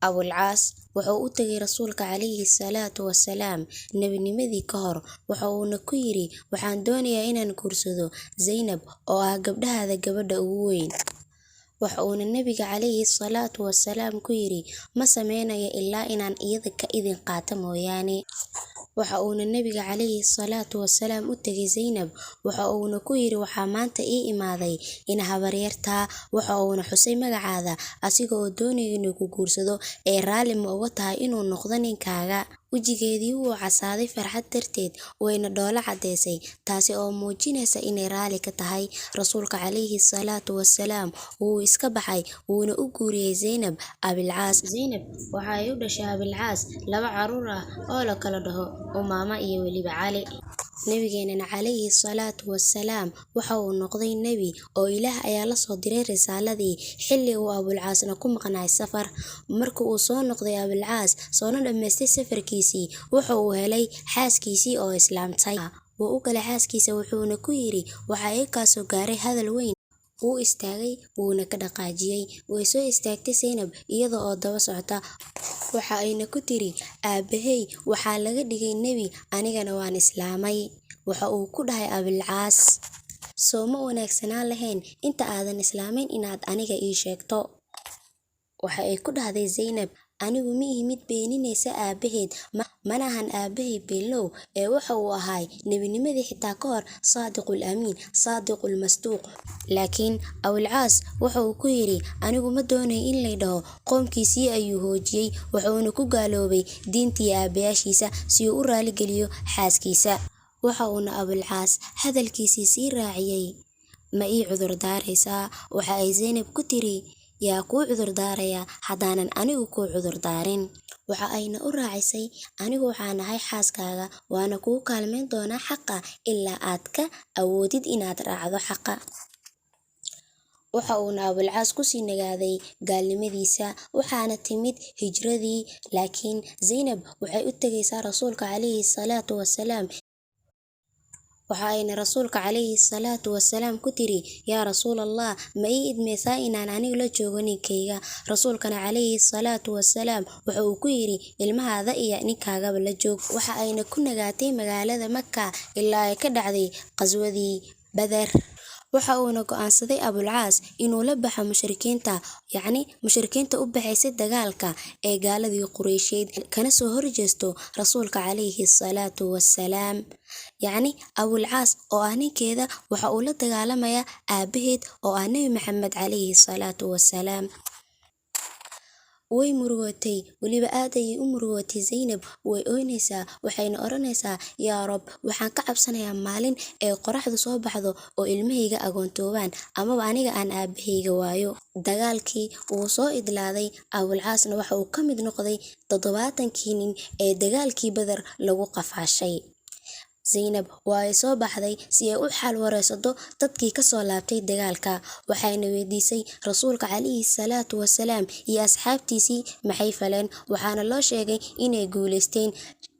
Abulcaas wuxuu u tegay rasuulka calayhi salaatu wasalaam nebinimadii ka hor, waxa uuna ku yidhi, waxaan doonayaa inaan guursado Zaynab oo ah gabdhahaada gabadha ugu weyn. Waxa uuna nebiga calayhi salaatu wasalaam ku yidhi, ma samaynayo ilaa inaan iyada ka idin qaata mooyaane. Waxa uuna nebiga calayhi salaatu wasalaam u tegay Zaynab, waxa uuna ku yidhi, waxaa maanta ii imaaday in habaryartaa, waxa uuna xusay magacaada asiga oo doonaya inuu ku guursado, ee raalli ma uga tahay inuu noqdo ninkaaga. Wejigeedii wuu casaaday farxad darteed, wayna dhoola caddeysay, taasi oo muujinaysa inay raalli ka tahay. Rasuulka calayhi salaatu wasalaam wuu iska baxay, wuuna u guuriyey Zaynab Abilcaas. Zaynab waxa ay u dhashay Abilcaas 2 carruur ah oo la kala dhaho Umaama iyo weliba Cali. Nabigeenana calayhi salaatu wasalaam waxa uu noqday nebi oo Ilaah ayaa la soo diray risaaladii xilli uu Abulcaasna ku maqnaay safar. Markii uu soo noqday Abilcaas soona dhammaystay safarkiisii, waxa uu helay xaaskiisii oo islaamtay. Wuu u galay xaaskiisa wuxuuna ku yidhi, waxa ay ka soo gaaray hadal weyn. Wuu istaagay wuuna ka dhaqaajiyey. Way soo istaagtay Zaynab iyada oo daba socota. Waxa ayna ku tiri, aabbahay waxaa laga dhigay nebi, anigana waan islaamay. Waxa uu ku dhahay Abilcaas, soo ma wanaagsanaan lahayn inta aadan islaamin inaad aniga ii sheegto. Waxa ay ku dhahday Zaynab, anigu ma ihi mid beeninaysa aabbaheed, manahan aabbahay beenlow, ee waxa uu ahay nebinimadii xitaa ka hor saadiqul amiin, saadiqul masduuq. Laakiin Abulcaas waxa uu ku yidhi, anigu ma doonay in lay dhaho qoomkiisii ayuu hoojiyey, wuxuuna ku gaaloobay diintii aabbayaashiisa si uu u raaligeliyo xaaskiisa. Waxa uuna Abulcaas hadalkiisii sii raaciyey, ma ii cudur daaraysaa? Waxa ay Zaynab ku tiri, yaa kuu cudur daaraya haddaanan anigu kuu cudur daarin. Waxa ayna u raacisay, anigu waxaan ahay xaaskaaga, waana kuu kaalmayn doonaa xaqa ilaa aad ka awoodid inaad raacdo xaqa. Waxa uuna Abulcaas ku sii nagaaday gaalnimadiisa, waxaana timid hijradii. Laakiin Zaynab waxay u tegaysaa rasuulka calayhi salaatu wasalaam. Waxa ayna rasuulka calayhi salaatu wasalaam ku tiri, yaa rasuulallah, ma ii idmaysaa inaan anigu la joogo ninkayga? Rasuulkana calayhi salaatu wasalaam waxa uu ku yidhi, ilmahaada iyo ninkaagaba la joog. Waxa ayna ku nagaatay magaalada Makka ilaa ay ka dhacday qaswadii Badar. Waxa uuna go'aansaday Abulcaas inuu la baxo mushrikiinta u baxaysay dagaalka ee gaaladii Quraysheed, kana soo horjeesto rasuulka calayhi salaatu wasalaam. Abulcaas oo ah ninkeeda waxa uu la dagaalamayaa aabbaheed oo ah Nebi Maxamed calayhi salaatu wasalaam. Way murugootay, weliba aad ayay u murugootay Zaynab, way ooynaysaa, waxayna odhanaysaa, yaa Rab, waxaan ka cabsanayaa maalin ee qoraxdu soo baxdo oo ilmahayga agoontoobaan, amaba aniga aan aabbahayga waayo. Dagaalkii wuu soo idlaaday, Abulcaasna waxa uu ka mid noqday 70 nin ee dagaalkii Badar lagu qafaashay. Zaynab waa ay soo baxday si ay u xal wareysato dadkii ka soo laabtay dagaalka, waxayna weydiisay rasuulka calayhi salaatu wasalaam iyo asxaabtiisii maxay faleen. Waxaana loo sheegay inay guuleysteen.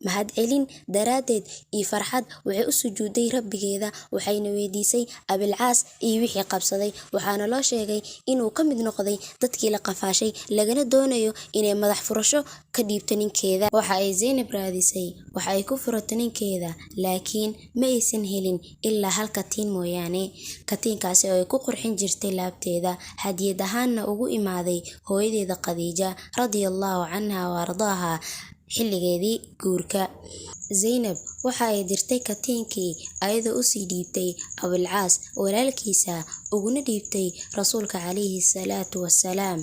mahadcelin daraaddeed iyo farxad waxay u sujuuday rabbigeeda, waxayna weydiisay Abilcaas iyo wixii qabsaday. Waxaana loo sheegay inuu ka mid noqday dadkii la qafaashay, lagana doonayo inay madax furasho ka dhiibto ninkeeda. Waxa ay Zaynab raadisay waxa ay ku furato ninkeeda, laakiin ma aysan helin ilaa hal katiin mooyaane. Katiinkaasi oo ay ku qurxin jirtay laabteeda, hadiyad ahaanna ugu imaaday hooyadeeda Khadiija radiyallahu canha wa ardaaha xilligeedii guurka. Zaynab waxa ay dirtay katiinkii ayadoo u sii dhiibtay Abulcaas walaalkiisa, uguna dhiibtay rasuulka calayhi salaatu wasalaam.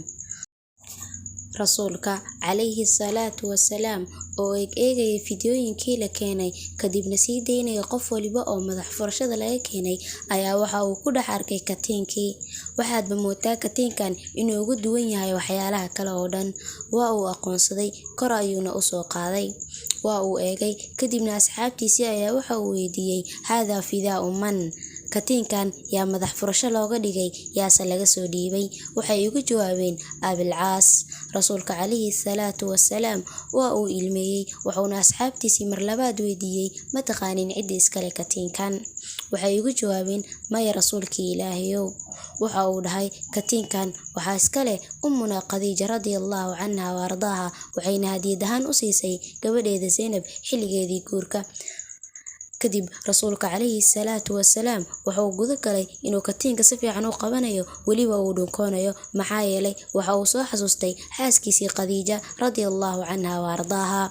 Rasuulka calayhi salaatu wasalaam oo eegayay fiidiyooyinkii la keenay kadibna sii daynaya qof waliba oo madax furashada laga keenay, ayaa waxa uu ku dhex arkay katiinkii. Waxaadba moodaa katiinkan inuu ugu duwan yahay waxyaalaha kale oo dhan. Waa uu aqoonsaday, kor ayuuna u soo qaaday. Waa uu eegay, kadibna asxaabtiisii ayaa waxa uu weydiiyey, haadaa fidaa'u man? Katiinkan yaa madax furasho looga dhigay, yaase laga soo dhiibay? Waxay ugu jawaabeen, Abilcaas. Rasuulka calayhi salaatu wasalaam waa uu ilmeeyey, wuxuuna asxaabtiisii mar labaad weydiiyey, ma taqaanin cidda iskale katiinkan? waxay igu jawaabeen maya rasuulkii ilaahayow. Waxa uu dhahay katiinkan waxaa iska leh ummuna Khadiija radiyallahu canha wa ardaaha, waxayna hadiyad ahaan u siisay gabadheeda Zaynab xilligeedii guurka. Kadib rasuulka calayhi salaatu wasalaam wuxuu guda galay inuu katiinka si fiican u qabanayo, weliba uu dhunkoonayo, maxaa yeelay waxa uu soo xasuustay xaaskiisii Khadiija radiyallahu canha wa ardaaha.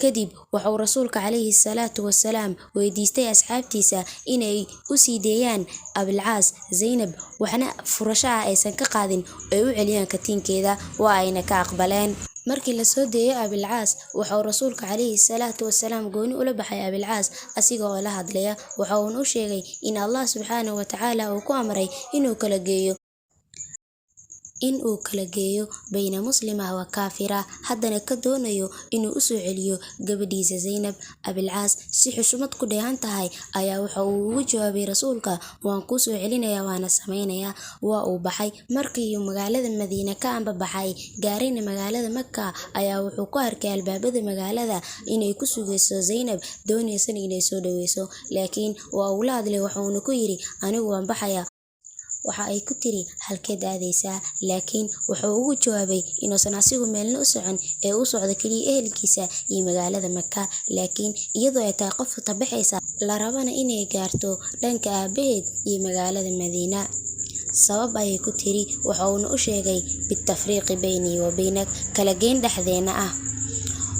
Kadib wuxuu rasuulka calayhi salaatu wasalaam weydiistay asxaabtiisa inay u sii deeyaan Abilcaas Zaynab, waxna furasho aysan ka qaadin, ay u celiyaan katiinkeeda, waa ayna ka aqbaleen. Markii la soo deeyay Abilcaas, wuxuu rasuulka calayhi salaatu wasalaam gooni ula baxay Abilcaas asigoo la hadlaya, waxa uu u sheegay in Allah subxaanahu wa tacaala uu ku amray inuu kala geeyo bayna muslima wa kaafira, haddana ka doonayo inuu u soo celiyo gabadhiisa Zaynab. Abilcaas si xushmad ku dheehan tahay ayaa waxa uu ugu jawaabay rasuulka, waan kuu soo celinayaa, waana samaynayaa. Waa uu baxay. Markii uu magaalada Madiina ka ambabaxay gaarayna magaalada Makka, ayaa wuxuu ku arkay albaabada magaalada inay ku sugayso Zaynab, doonaysana inay soo dhaweyso, laakiin waa uu la hadlay, wuxuuna ku yiri anigu waan baxayaa. Waxa ay ku tiri halkeed aadaysaa, laakiin wuxuu ugu jawaabay inuusan asigu meelna u socon ee u socdo kaliya ehelkiisa iyo magaalada Makka, laakiin iyadoo ay tahay qof tabaxaysa la rabana inay gaarto dhanka aabaheed iyo magaalada Madiina. Sabab ayay ku tiri, waxa uuna u sheegay bitafriiqi bayni wa baynak, kala geyn dhexdeena ah.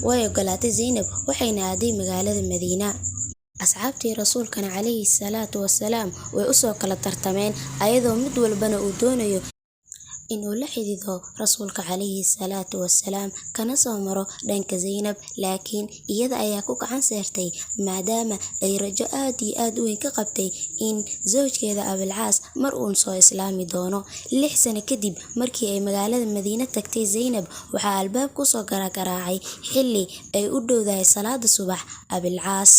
Way ogolaatay Zaynab, waxayna aaday magaalada Madiina. Asxaabtii rasuulkana calayhi salaatu wasalaam way u soo kala tartameen, ayadoo mid walbana uu doonayo inuu la xidido rasuulka calayhi salaatu wasalaam kana soo maro dhanka Zaynab, laakiin iyada ayaa ku gacan seertay maadaama ay rajo aad iyo aad u weyn ka qabtay in zawjkeeda Abilcaas mar uun soo islaami doono. 6 sano kadib markii ay magaalada Madiina tagtay Zaynab, waxaa albaabka ku soo garaacay xilli ay u dhowdahay salaada subax Abilcaas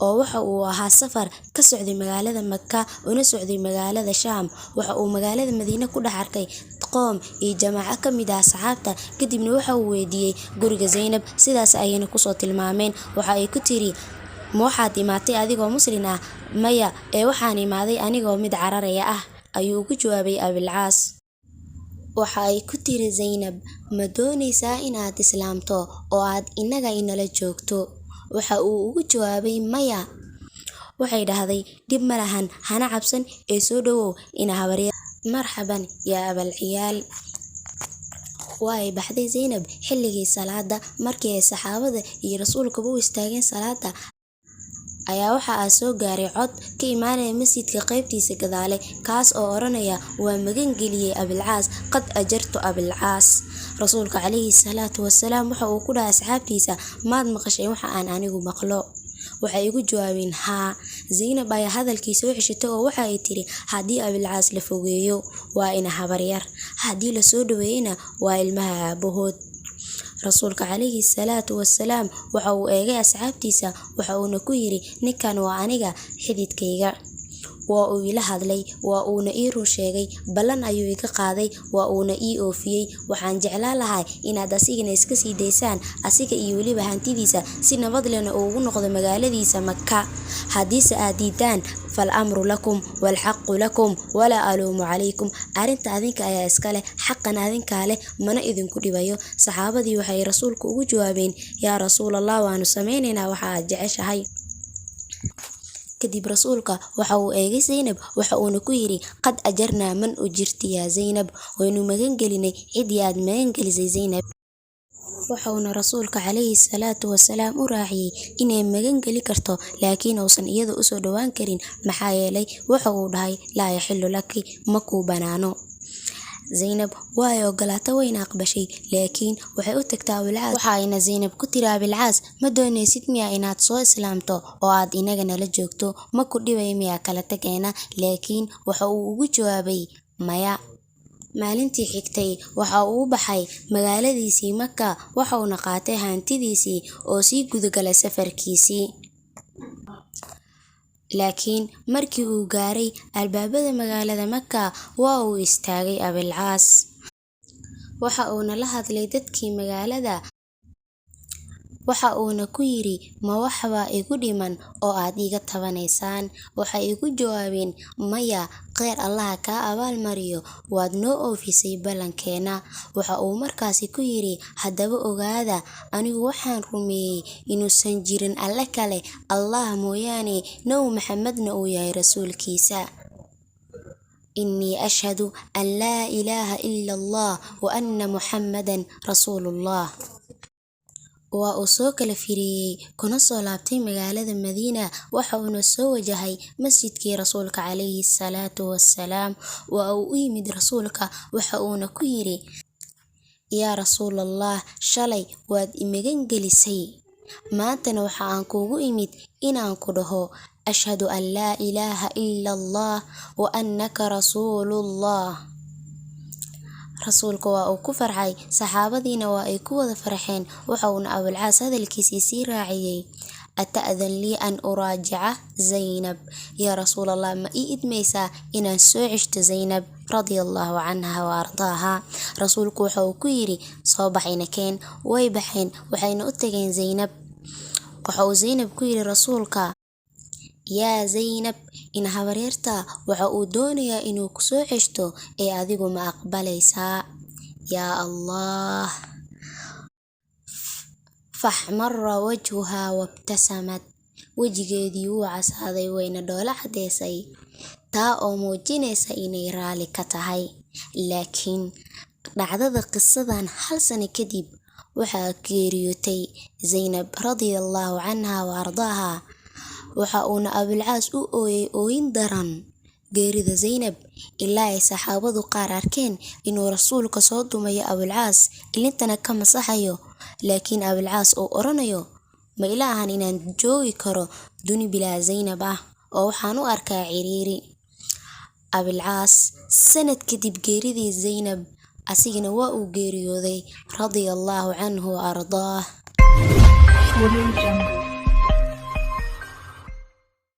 oo waxa uu ahaa safar ka socday magaalada Makka una socday magaalada Shaam. Waxa uu magaalada Madiina ku dhex arkay qoom iyo jamaaco ka mid ah asxaabta, kadibna waxa uu weydiiyey guriga Zaynab, sidaas ayayna ku soo tilmaameen. Waxa ay ku tiri ma waxaad imaatay adigoo muslin ah? Maya, waxaan imaaday anigoo mid cararaya ah, ayuu ugu jawaabay Abilcaas. Waxa ay ku tiri Zaynab, ma doonaysaa inaad islaamto oo aad inaga inala joogto? Waxa uu ugu jawaabay maya. Waxay dhahday dib ma lahan, hana cabsan, soo dhawow ina habarya. Marxaban yaa abalciyaal. Way baxday Zaynab xilligii salaada. Markii ay saxaabada iyo rasuulkuba u istaageen salaada, ayaa waxa soo gaaray cod ka imaanaya masjidka qaybtiisa gadaale, kaas oo oranaya waa magan geliyay Abilcaas, qad ajartu Abilcaas. Rasuulka calayhi salaatu wasalaam waxa uu ku dhahay asxaabtiisa, maad maqashay waxa aan anigu maqlo? Waxay igu jawaabeen haa. Zaynab ayaa hadalkiisa u xishatay oo waxa ay tiri haddii Abilcaas la fogeeyo waa ina habaryar, haddii la soo dhaweeyna waa ilmaha aabahood. Rasuulka calayhi salaatu wasalaam waxa uu eegay asxaabtiisa, waxa uuna ku yiri ninkan waa aniga xididkayga. Waa uu ila hadlay, waa uuna ii run sheegay, ballan ayuu iga qaaday, waa uuna ii oofiyey. Waxaan jeclaan lahaa inaad asigana iska sii daysaan, asiga iyo weliba hantidiisa, si nabad lehna uu ugu noqdo magaaladiisa Makka. Haddiise aad diidaan fal amru lakum wal xaqu lakum walaa aluumu calaykum, arrinta adinka ayaa iska leh, xaqan adinkaa leh, mana idinku dhibayo. Saxaabadii waxay rasuulku ugu jawaabeen yaa rasuulallah, waanu samaynaynaa waxa aad jeceshahay. Kadib rasuulka waxa uu eegay Zaynab, waxa uuna ku yiri qad ajarnaa man ujirti yaa Zaynab, waynu magan gelinay cidii aad magan gelisay Zaynab. Waxa uuna rasuulka calayhi salaatu wasalaam u raaciyay inay magan geli karto, laakiin uusan iyada u soo dhawaan karin, maxaa yeelay waxa uu dhahay laa yaxillu laki, ma kuu banaano. Zaynab way ogolaatay, wayna aqbashay, laakiin waxay u tagtay Abilcaas. Waxa ayna Zaynab ku tiri Abilcaas, ma doonaysid miya inaad soo islaamto oo aad inaga nala joogto? Ma ku dhibay miya kala tageena? Laakiin waxa uu ugu jawaabay maya. Maalintii xigtay waxa uu u baxay magaaladiisii Makka, waxa uuna qaatay hantidiisii oo sii gudagalay safarkiisii. Laakiin markii uu gaaray albaabada magaalada Makka, waa uu istaagay Abilcaas. Waxa uuna la hadlay dadkii magaalada, waxa uuna ku yidhi, ma waxbaa igu dhiman oo aad iga tabanaysaan? Waxay igu jawaabeen, maya, kheyr allaha kaa abaalmariyo, waad noo oofisay ballankeena. Waxa uu markaasi ku yidhi, haddaba ogaada, anigu waxaan rumeeyey inuusan jirin alle kale allah mooyaane, Nabi Maxamedna uu yahay rasuulkiisa. إني أشهد أن لا إله إلا الله وأن محمدا رسول الله. waa uu soo kala firiyey kuna soo laabtay magaalada Madiina. Waxa uuna soo wajahay masjidkii rasuulka calayhi salaatu wassalaam. waa uu u yimid rasuulka, waxa uuna ku yidhi, yaa rasuulallah, shalay waad imagan gelisay, maantana waxa aan kuugu imid inaan ku dhaho ashhadu an laa ilaaha ila allah wa annaka rasuulullah. rasuulka waa uu ku farxay, saxaabadiina waa ay ku wada farxeen. waxa uuna Abulcaas hadalkiisii sii raaciyey, ata'dan lii an uraajica Zaynab? yaa rasuulallah, ma ii idmaysaa inaan soo ceshto Zaynab radiallahu canha wa ardaaha? rasuulku waxa uu ku yidhi, soo baxayna keen. way baxeen, waxayna u tageen Zaynab. waxa uu Zaynab ku yidhi rasuulka, yaa Zaynab, in habaryarta waxa uu doonayaa inuu ku soo ceshto, ee adigu ma aqbalaysaa? yaa allah. faxmara wajhuha wabtasamad. wejigeedii wuu casaaday, wayna dhoola cadeysay, taa oo muujinaysa inay raali ka tahay. laakiin dhacdada qisadan 1 sano kadib waxaa geeriyootay Zaynab radiallahu canha wa ardaaha. waxa uuna Abulcaas u ooyey ooyin daran geerida Zaynab, ilaa ay saxaabadu qaar arkeen inuu rasuulka soo dumayo Abulcaas, ilintana ka masaxayo. laakiin Abulcaas uu oranayo, ma ilaahan inaan joogi karo duni bilaa Zaynab ah, oo waxaan u arkaa ciriiri. Abulcaas sanad kadib geeridii Zaynab, asigana waa uu geeriyooday radiallahu canhu wa ardaah.